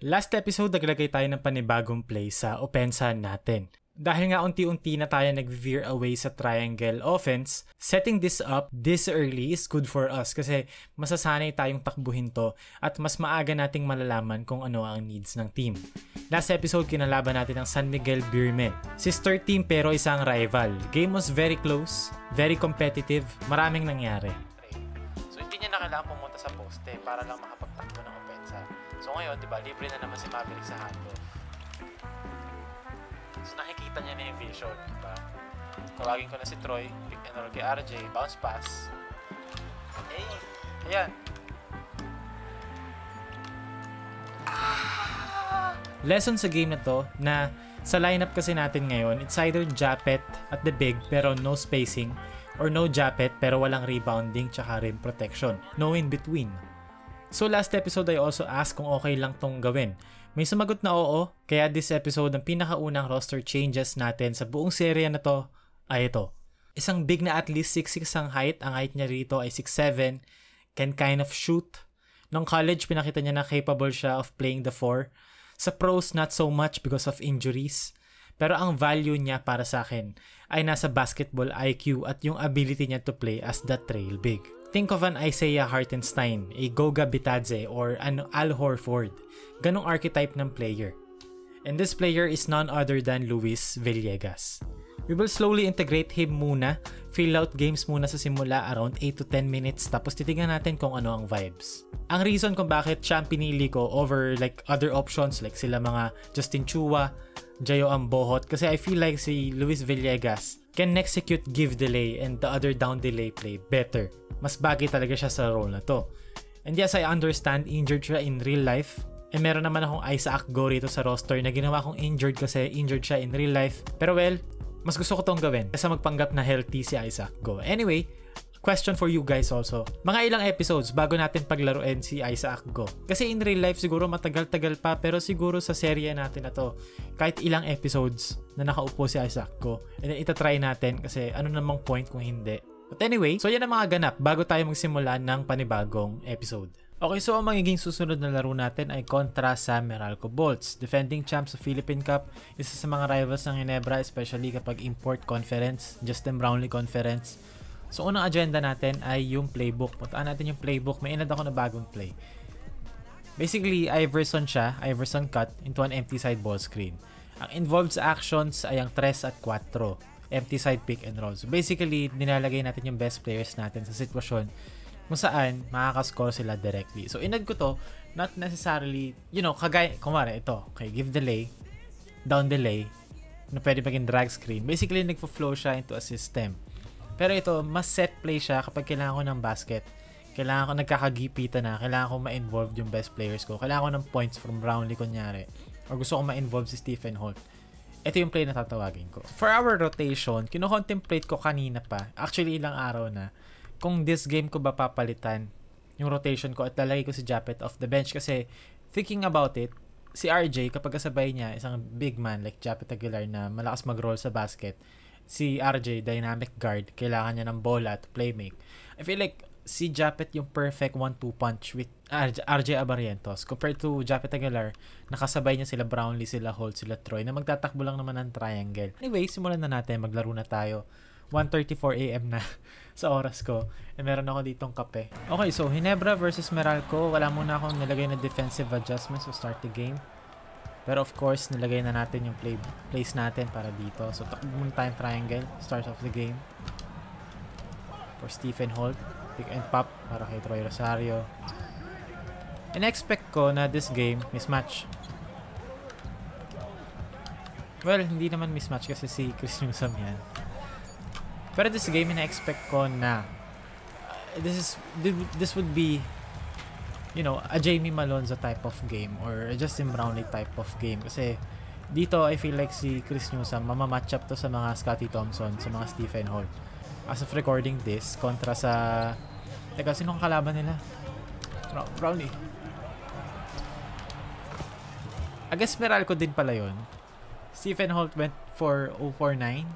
Last episode, naglagay tayo ng panibagong play sa opensa natin. Dahil nga unti-unti na tayo nag-veer away sa triangle offense, setting this up this early is good for us kasi masasanay tayong takbuhin to at mas maaga nating malalaman kung ano ang needs ng team. Last episode, kinalaban natin ang San Miguel Beermen. Sister team pero isang rival. Game was very close, very competitive, maraming nangyari. So hindi niya na kailangan pumunta sa poste para lang makapagtakbo ng opensa. So ngayon, diba, libre na naman si Maverick sa handoff. So nakikita niya na yung vision, diba? Tawagin ko na si Troy, pick and roll kay RJ, bounce pass. Hey, ayan. Lesson sa game na to na sa lineup kasi natin ngayon, it's either Japet at the big pero no spacing or no Japet pero walang rebounding tsaka rim protection. No in between. So last episode I also asked kung okay lang tong gawin. May sumagot na oo, kaya this episode ang pinakaunang roster changes natin sa buong serya na to ay ito. Isang big na at least 6'6 ang height niya rito ay 6'7, can kind of shoot. Nung college pinakita niya na capable siya of playing the 4. Sa pros not so much because of injuries. Pero ang value niya para sa akin ay nasa basketball IQ at yung ability niya to play as the trail big. Think of an Isaiah Hartenstein, a Goga Bitadze, or an Al Horford. Ganong archetype ng player. And this player is none other than Luis Villegas. We will slowly integrate him muna, fill out games muna sa simula around 8 to 10 minutes, tapos titignan natin kung ano ang vibes. Ang reason kung bakit siya ang pinili ko over like other options like sila mga Justin Chua, Jayo Ambohot, kasi I feel like si Luis Villegas can execute give delay and the other down delay play better. Mas bagay talaga siya sa role na to. And yes, I understand injured siya in real life. And meron naman akong Isaac Go rito sa roster na ginawa kong injured kasi injured siya in real life. Pero well, mas gusto ko tong gawin kasi magpanggap na healthy si Isaac Go. Anyway, question for you guys also. Mga ilang episodes bago natin paglaruin si Isaac Go? Kasi in real life siguro matagal-tagal pa pero siguro sa serye natin na to kahit ilang episodes na nakaupo si Isaac Go. And then itatry natin kasi ano namang point kung hindi. But anyway, so yan ang mga ganap bago tayo magsimula ng panibagong episode. Okay, so ang magiging susunod na laro natin ay kontra sa Meralco Bolts. Defending champs sa Philippine Cup, isa sa mga rivals ng Ginebra, especially kapag import conference, Justin Brownlee conference. So unang agenda natin ay yung playbook. Puntaan natin yung playbook. May inad ako na bagong play. Basically, Iverson siya, Iverson cut into an empty side ball screen. Ang involved sa actions ay ang 3 at 4. Empty side pick and roll. So basically, nilalagay natin yung best players natin sa sitwasyon kung saan makakascore sila directly. So inad ko to, not necessarily, kagaya, kumare, ito, okay, give delay, down delay, na pwede maging drag screen. Basically, nagpo-flow siya into a system. Pero ito, mas set play siya kapag kailangan ko ng basket. Kailangan ko nagkakagipitan na, kailangan ko ma-involve yung best players ko. Kailangan ko ng points from Brownlee, kunyari. Or gusto ko ma-involve si Stephen Holt. Ito yung play na tatawagin ko. For our rotation, kino-contemplate ko kanina pa, actually ilang araw na, kung this game ko ba papalitan yung rotation ko at lalagay ko si Japet off the bench kasi thinking about it, si RJ kapag kasabay niya isang big man like Japet Aguilar na malakas mag-roll sa basket, si RJ dynamic guard, kailangan niya ng bola at playmake. I feel like si Japet yung perfect 1-2 punch with RJ Abarientos compared to Japet Aguilar, nakasabay niya sila Brownlee, sila Holt, sila Troy na magtatakbo lang naman ng triangle. Anyway, simulan na natin, maglaro na tayo. 1:34 AM na sa oras ko. E meron ako ditong kape. Okay, so Ginebra versus Meralco. Wala muna akong nilagay na defensive adjustments to start the game. Pero of course, nilagay na natin yung plays natin para dito. So takbo muna tayong triangle. Start of the game. For Stephen Holt. Pick and pop para kay Troy Rosario. And expect ko na this game, mismatch. Well, hindi naman mismatch kasi si Chris Newsom yan. Pero this game, ina-expect ko na this would be, a Jamie Malonzo type of game or a Justin Brownlee type of game. Kasi dito, I feel like si Chris Newsom, mamamatch up to sa mga Scottie Thompson, sa mga Stephen Holt. As of recording this, kontra sa... Teka, sinong kalaban nila? Brownlee. I guess Meralco din pala yun. Stephen Holt went for 049.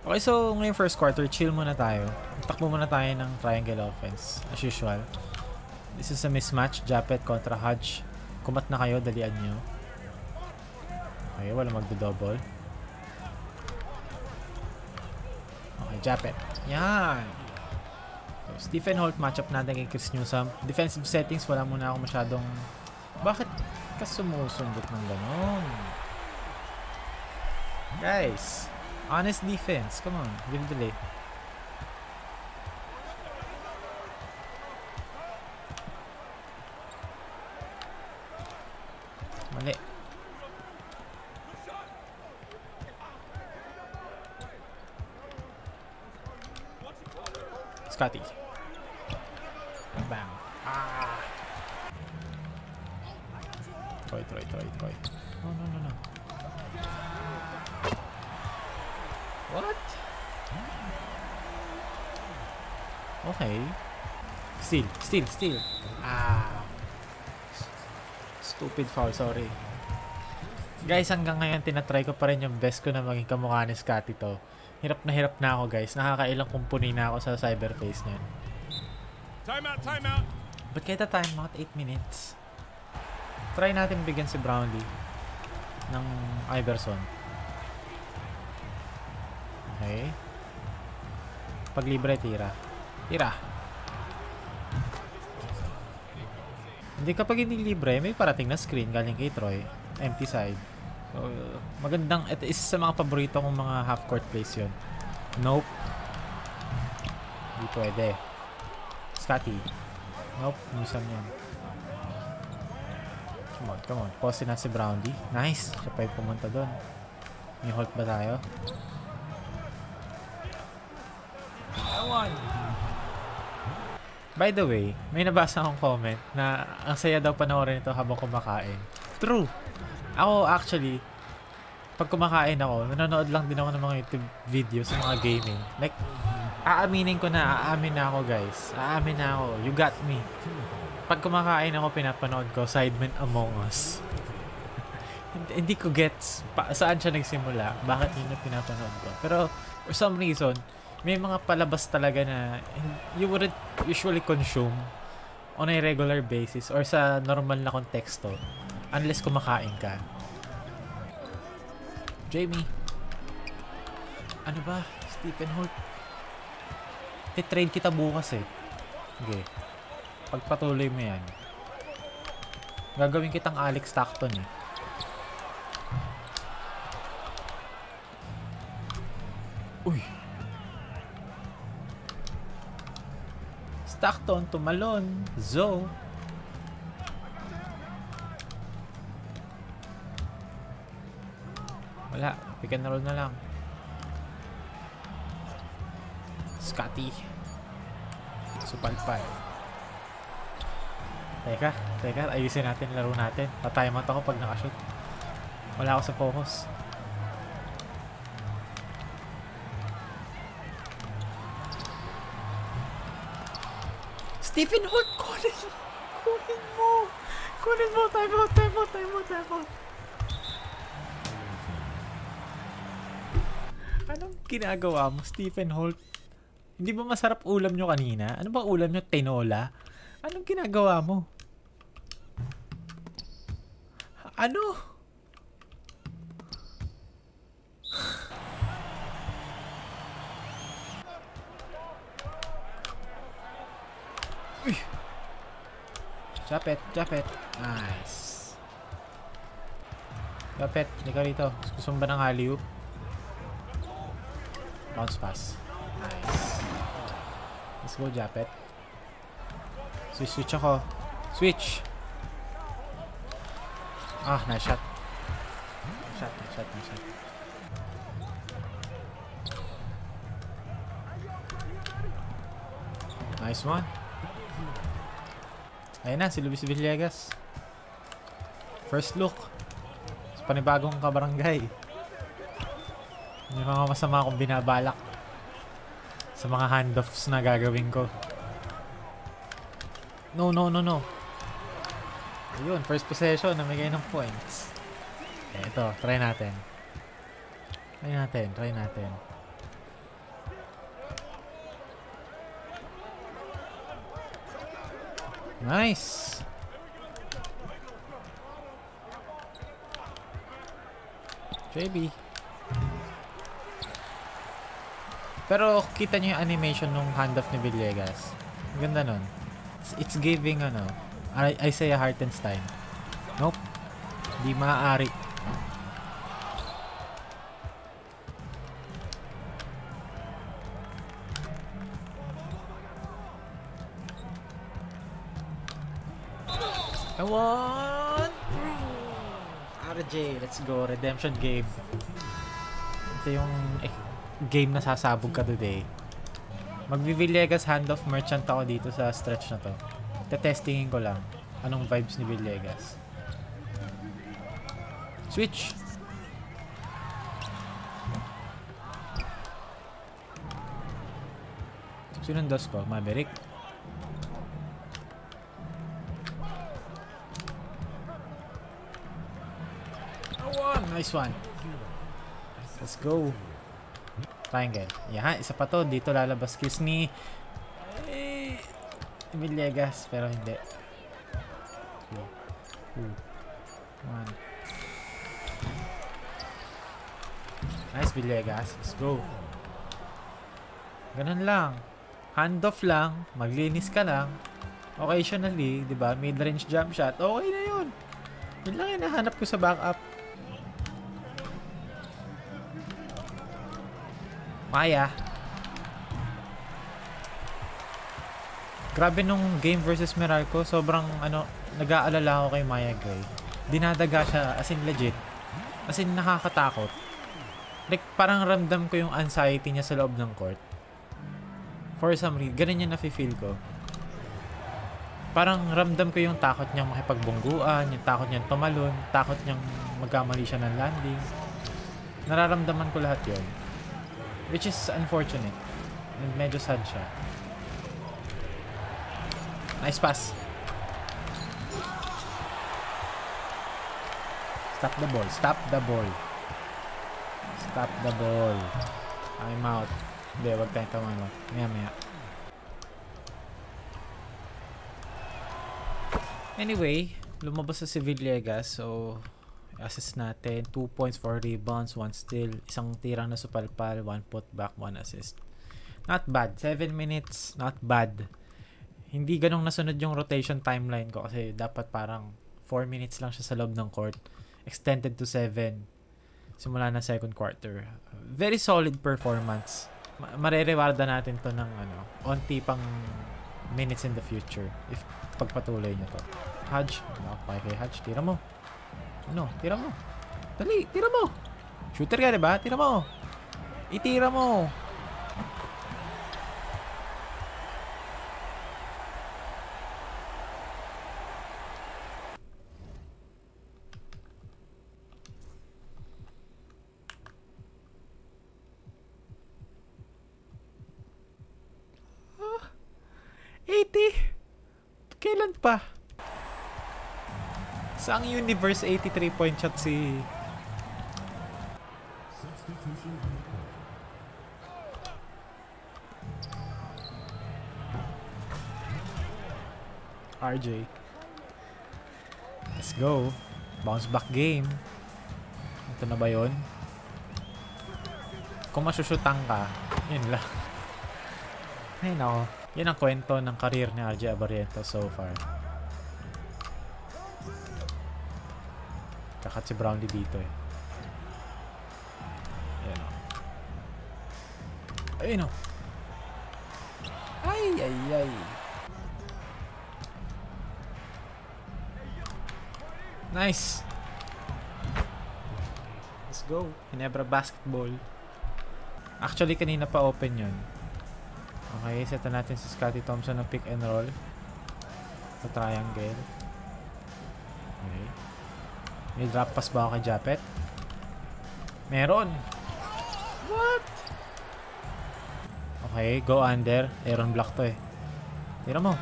Okay, so ngayong first quarter, chill muna tayo. Takbo muna tayo ng triangle offense, as usual. This is a mismatch, Japet kontra Hodge. Kumat na kayo, dalian nyo. Okay, wala magdo-double. Okay, Japet. Yan! So, Stephen Holt matchup natin kay Chris Newsome. Defensive settings, wala muna ako masyadong... Bakit ka sumusundot ng ganon? Guys, honest defense. Come on, delay. Mali. Scotty. Bang. Ah. Troy. No. What? Okay. Steal. Ah. Stupid foul, sorry. Guys, hanggang ngayon tinatry ko pa rin yung best ko na maging kamukha ni Scotty to. Hirap na ako, guys. Nakakailang kumpuni na ako sa cyberface niyan. Time out. Ba't kahit time out? 8 minutes. Try natin bigyan si Brownlee ng Iverson. Okay. Pag libre, tira. Hindi, kapag hindi libre, may parating na screen galing kay Troy. Empty side. So, magandang, ito isa sa mga paborito kong mga half-court plays yun. Nope. Hindi pwede. Scotty. Nope, Newsome yan. Come on. Pause na si Brownlee. Nice. Siya pa yung pumunta doon. May Holt ba tayo? By the way, may nabasa akong comment na ang saya daw panoorin ito habang kumakain. True. Ako actually, pag kumakain ako, nanonood lang din ako ng mga YouTube videos sa mga gaming. Like, aamin na ako, guys. Aamin na ako. You got me. Pag kumakain ako, pinapanood ko Sidemen Among Us. Hindi ko gets saan siya nagsimula. Bakit yun na pinapanood ko. Pero, for some reason, may mga palabas talaga na you wouldn't usually consume on a regular basis or sa normal na konteksto unless kumakain ka. Jamie. Ano ba? Stephen Holt. Titrade kita bukas eh. Okay. Pagpatuloy mo yan. Gagawin kitang Alex Stockton eh. Uy. Stockton, tumalon. Zo. Wala. Pick and roll na lang. Scotty. Supalpal. Teka. Ayusin natin laro natin. Pa-timeout ako pag nakashoot. Wala ako sa focus. Stephen Holt, kunin mo. Timeout. Anong ginagawa mo, Stephen Holt? Hindi ba masarap ulam nyo kanina? Ano ba ulam nyo? Tinola? Anong ginagawa mo? Ano? Uy! Japet. Nice. Japet, hindi ka rito. Gusto mo ba ng alley-oop? Bounce pass. Nice. Let's go, Japet. Switch ako. Switch! Ah, nice shot. Nice shot. Nice one. Ayun na, si Luis Villegas. First look. Sa panibagong kabarangay. May mga masama akong binabalak sa mga handoffs na gagawin ko. No. Ayun, first possession, namigay ng points. Ito, try natin. Nice! JB. Pero kita niyo yung animation ng handoff ni Villegas. Ganda nun. It's giving ano, Isaiah Hartenstein. Nope. Di maaari. I won! RJ, let's go. Redemption game. Ito yung game na sasabog ka today. Mag-Villegas handoff merchant ako dito sa stretch na to. Testingin ko lang anong vibes ni Villegas. Switch! Sinong dos ko? Maverick? Nice one. Let's go. Triangle. Yan, isa pa to. Dito lalabas kills ni Villegas, pero hindi. 2, 1. Nice Villegas. Let's go. Ganun lang. Handoff lang. Maglinis ka lang. Occasionally, di ba? Mid-range jump shot. Okay na yun. Yun lang yung nahanap ko sa backup. Maya. Grabe nung game versus Meralco, sobrang nag-aalala ako kay Maya Gray. Dinadaga siya, as in legit. As in nakakatakot. Like parang ramdam ko yung anxiety niya sa loob ng court. For some reason, ganun yung nafe-feel ko. Parang ramdam ko yung takot niyang makipagbungguan, yung takot niyang tumalon, takot niyang magkamali siya ng landing. Nararamdaman ko lahat yun. Which is unfortunate. And medyo sad siya. Nice pass. Stop the ball. Stop the ball. Stop the ball. I'm out. Hindi, wag tayong tumano. Maya. Anyway, lumabas sa si Villegas. So, assist natin. 2 points, 4 rebounds, 1 steal. Isang tirang na supalpal, 1 putback, 1 assist. Not bad. 7 minutes, not bad. Hindi ganong nasunod yung rotation timeline ko kasi dapat parang 4 minutes lang siya sa loob ng court. Extended to 7. Simula na second quarter. Very solid performance. Marerewarda natin to ng onti pang minutes in the future if pagpatuloy nyo to. Hudge. Nakapay kay Hudge. Tira mo. Tira mo. Dali, tira mo. Shooter ka, diba? Tira mo. Itira mo. Ah, 80. Kailan pa? Saang universe 83-point shot si RJ. Let's go. Bounce back game. Ito na ba yun? Kung masushutang ka, yun lang. Ay nako. Yan ang kwento ng career ni RJ Abarientos so far. Kakat si Brownlee dito eh. Ayan o. Ayun o. Ay. Nice. Let's go. Ginebra basketball. Actually, kanina pa open yun. Okay, set natin si Scottie Thompson ng pick and roll. Sa triangle. Okay. May drop pass ba ako kay Japet? Meron! What? Okay, go under. Aaron block to eh. Tira mo.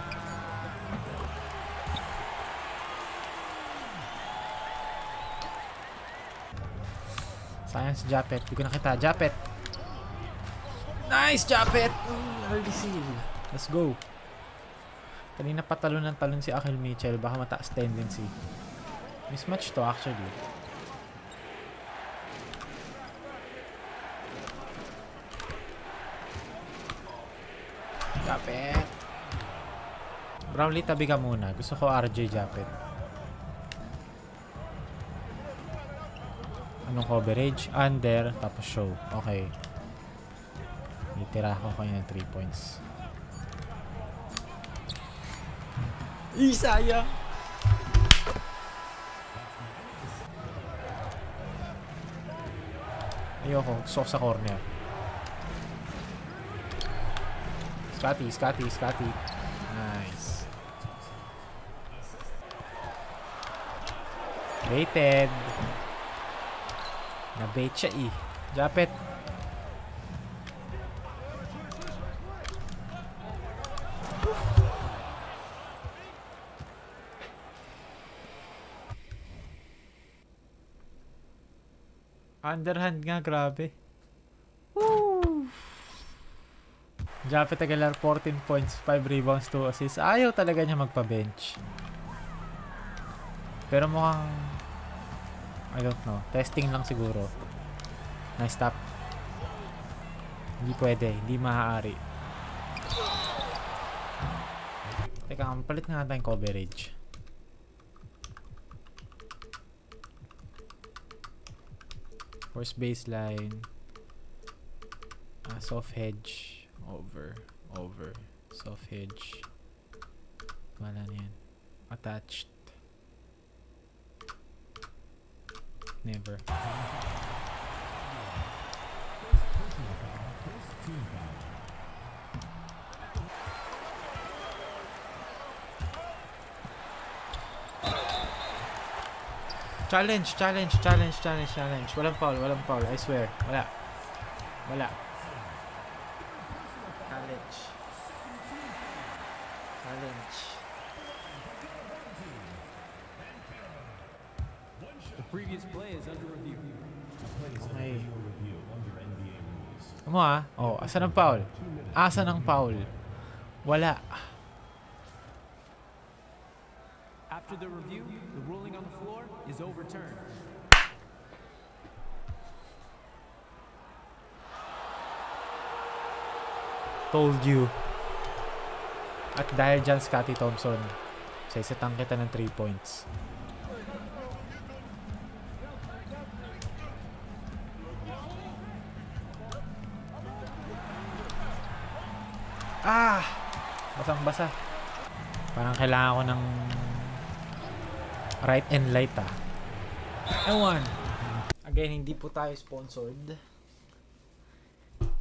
Sayang si Japet. Di ko nakita. Japet! Nice, Japet! Early seal. Let's go. Kanina pa talon ng talon si Akil Mitchell. Baka mataas tendency. Mismatch to actually. Japet. Brownlee, tabi ka muna. Gusto ko RJ Japet. Anong coverage? Under, tapos show. Okay. Itira ko kayo ng 3 points. Sayang! Ayoko. Gusto ko sa corner. Scotty. Nice. Baited. Na-bait siya eh. Japet. Underhand nga, grabe. Woo! Japet Aguilar, 14 points, 5 rebounds, 2 assists. Ayaw talaga niya magpa-bench. Pero mukhang I don't know. Testing lang siguro. Nice stop. Hindi pwede. Hindi maaari. Teka, palit nga natin coverage. First baseline. Soft hedge. Over. Soft hedge. Wala na yan. Attached. Never. Challenge. Walang foul. I swear. Wala. Challenge. The previous play is under review. Okay. Ano Oh, asan ang foul? Wala. After the review, the ruling on the floor is overturned. Told you. At dahil dyan, Scotty Thompson, sisitang kita ng 3 points. Basang-basa. Parang kailangan ko ng right and light Ewan. Again, hindi po tayo sponsored.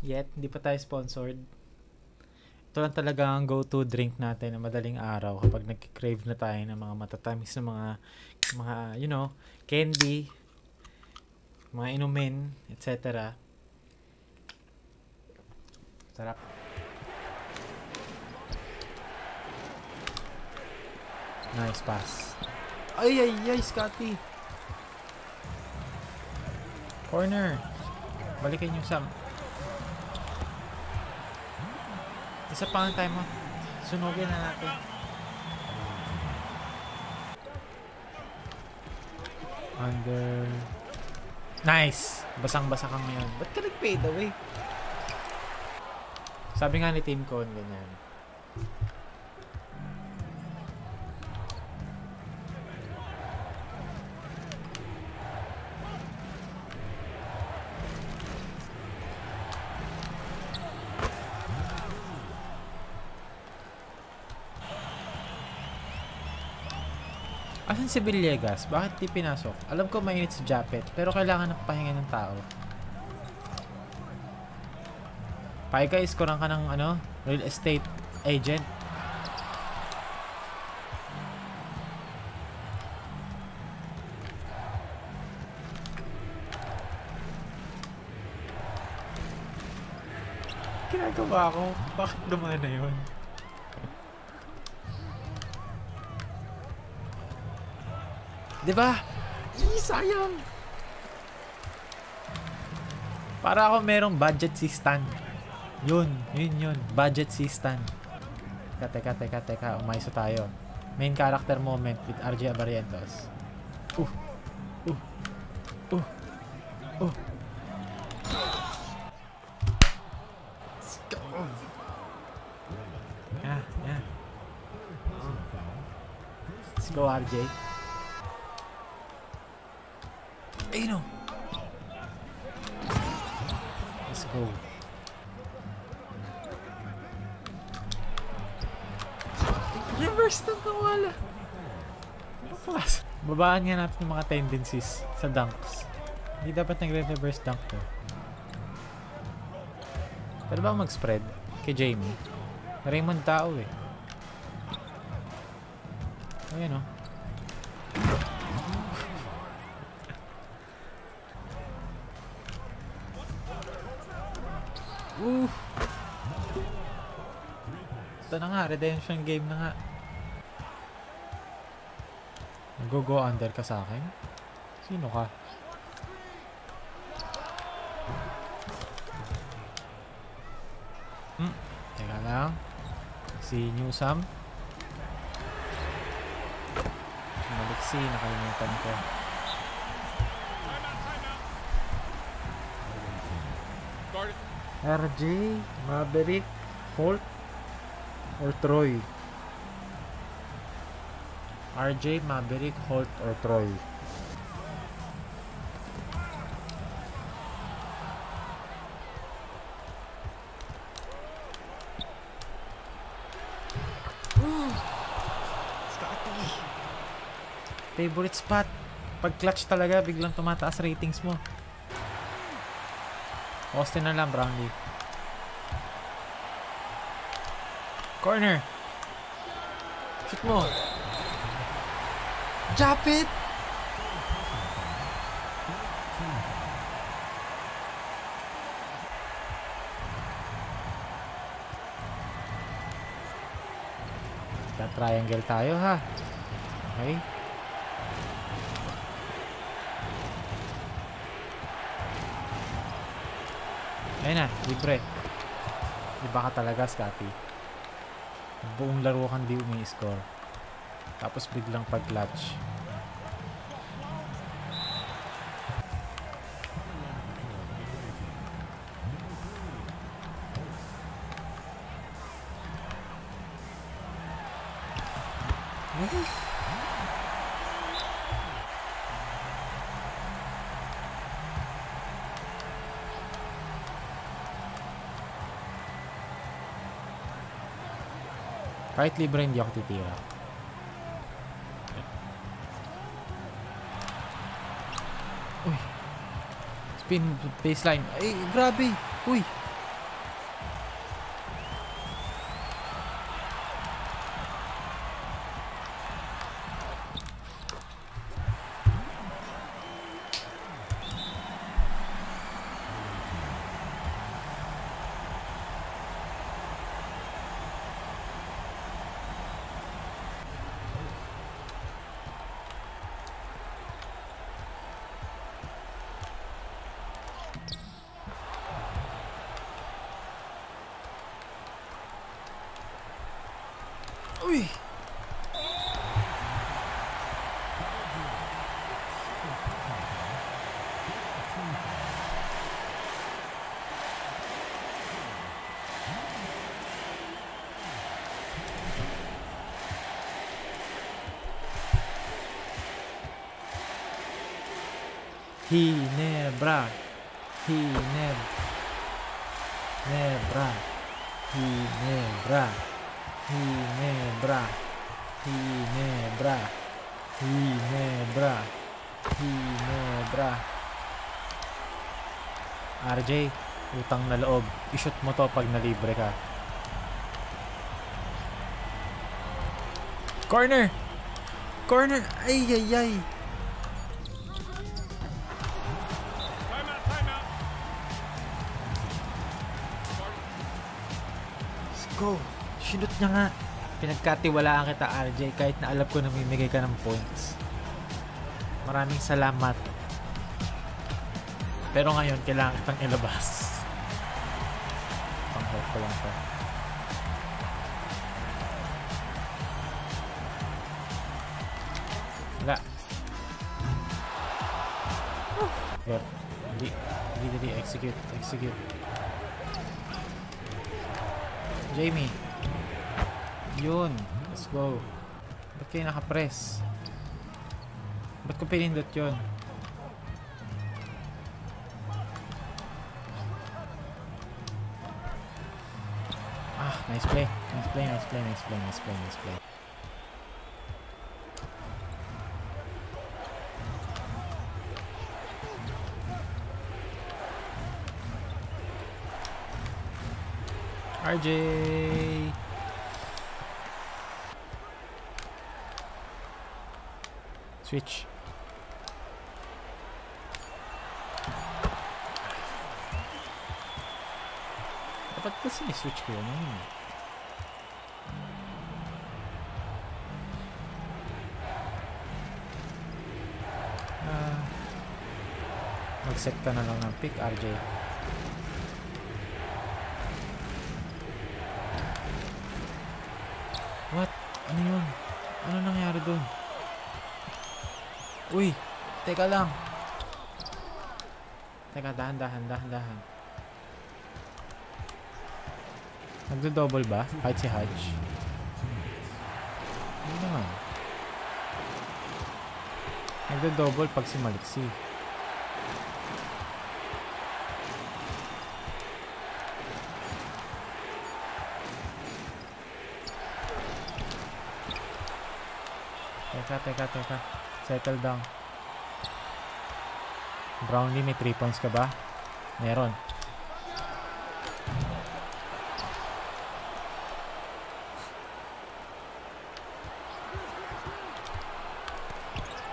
Hindi pa tayo sponsored. Ito lang talaga ang go-to drink natin na madaling araw kapag nag-crave na tayo ng mga matatamis na mga candy, mga inumin, etc. Sarap. Nice pass. Ay, Scotty. Corner. Balikin yung Sam. Isa pa ang time mo. Sunugin na natin. Under. Nice. Basang-basa ka ngayon. Ba't ka nag-fade away? Sabi nga ni Team Con, ganyan. Asan si Villegas? Bakit di pinasok? Alam ko mainit si Japet, pero kailangan ng pahinga ng tao. Guys, kurang ka ng real estate agent. Ginagawa ko? Bakit dumaan na yun? Diba? Sayang! Para ako merong budget si Stan. Yun. Budget si Stan. Teka. Umayso tayo. Main character moment with RJ Abarientos. Let's go. go, RJ. Ayun o. Let's go. Reverse ng kawala. Babaan nga natin yung mga tendencies sa dunks. Hindi dapat nagre-reverse dunk to. Pwede ba mag-spread kay Jamie? Raymond tao eh. Ayan o. Oof. Ito na nga, redemption game na nga. Nag-go under ka sa akin? Sino ka? Teka lang. Si Newsam. Maliksi, nakalimutan ko. RJ, Maverick, Holt, or Troy? RJ, Maverick, Holt, or Troy? Favorite spot. Pag clutch talaga, biglang tumataas ratings mo. Austin na lang, Brownlee. Corner. Shoot mo. Drop it! Triangle tayo ha. Okay. Ayun na, libre. Iba ka talaga, Scotty. Buong laro kang di umi-score. Tapos biglang pag-clutch. Kahit libre, hindi ako titira. Uy. Spin baseline. Ay, grabe. Uy. Uy! Ginebra. Ginebra. Ginebra. Ginebra. Ginebra. Ginebra. Ginebra. RJ, utang na loob. I-shoot mo to pag nalibre ka. Corner! Corner! Ay, ay, ay! Let's go! Sinut niya nga. Pinagkatiwalaan kita, RJ, kahit na alam ko na mimigay ka ng points. Maraming salamat. Pero ngayon, kailangan kitang ilabas. Pang-help ko lang to. Wala. Yep. Hindi. Execute. Jamie. Yun. Let's go. Ba't kayo nakapress? Ba't ko pinindot yun? Ah, nice play. Nice play, nice play, nice play, nice play, nice play. RJ! Switch. Dapat kasi switch ko yun. Mag-set ka na lang ng pick, RJ. What? Ano yun? Ano nangyari dun? Uy! Teka lang! Teka, dahan. Nagdo-double ba? Kahit si Hudge? Ano naman? Nagdo-double pag si Maliksi. Teka. Settle down. Brownlee, may 3 points ka ba? Meron.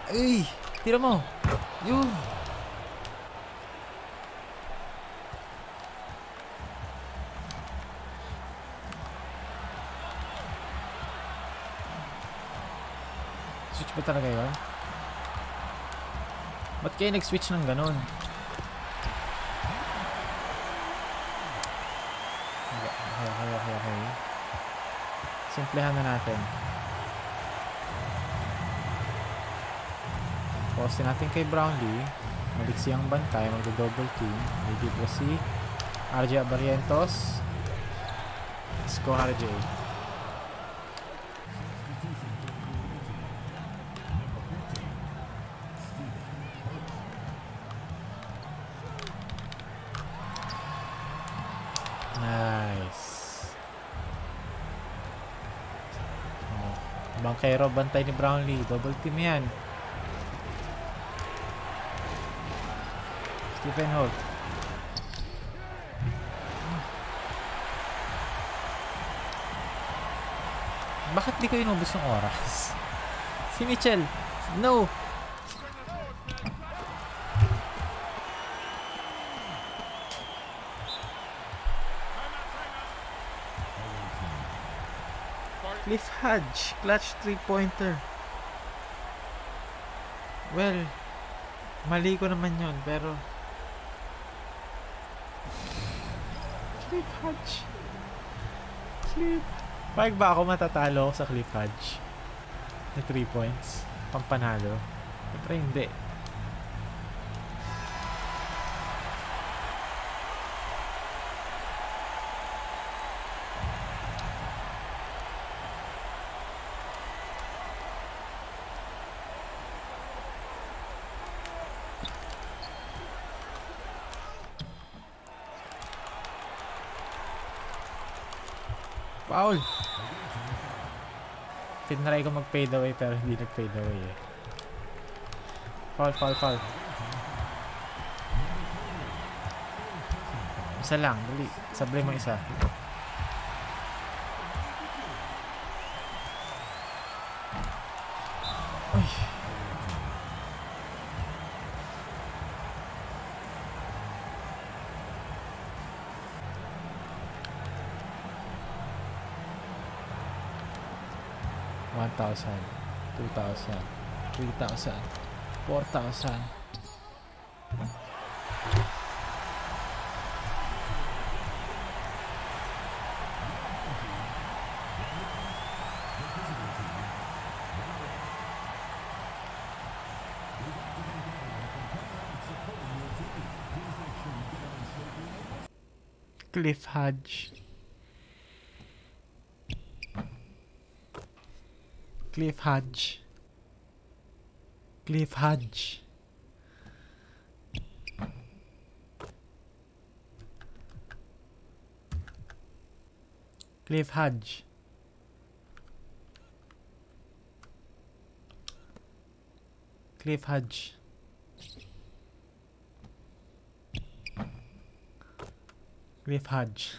Ay! Tira mo! Yun! Switch ba talaga yun? Ba't kayo nag-switch ng ganun? Okay. Simplehan na natin. Poste natin kay Brownlee. Maliksi ang bantay. Magdo-double team. Medyo po si RJ Barrientos. Let's go, RJ. Bangkero, bantay ni Brownlee. Double team yan. Stephen Holt. Bakit di ko inubos ng oras? Si Mitchell. No! Cliff Hudge, clutch 3-pointer. Well, mali ko naman yun, pero Cliff Hudge. Pag ba ako matatalo sa Cliff Hudge na 3 points? Pampanalo? Siyempre hindi. Foul! Tinry ko mag-fade away pero hindi nag-fade away eh. Foul. Isa lang, dali. Sablay mo isa. Uy! $1,000, $2,000, $3,000, $4,000. Cliff Hudge. Cliff Hudge. Cliff Hodge. Cliff Hodge. Cliff Hodge. Cliff Hodge.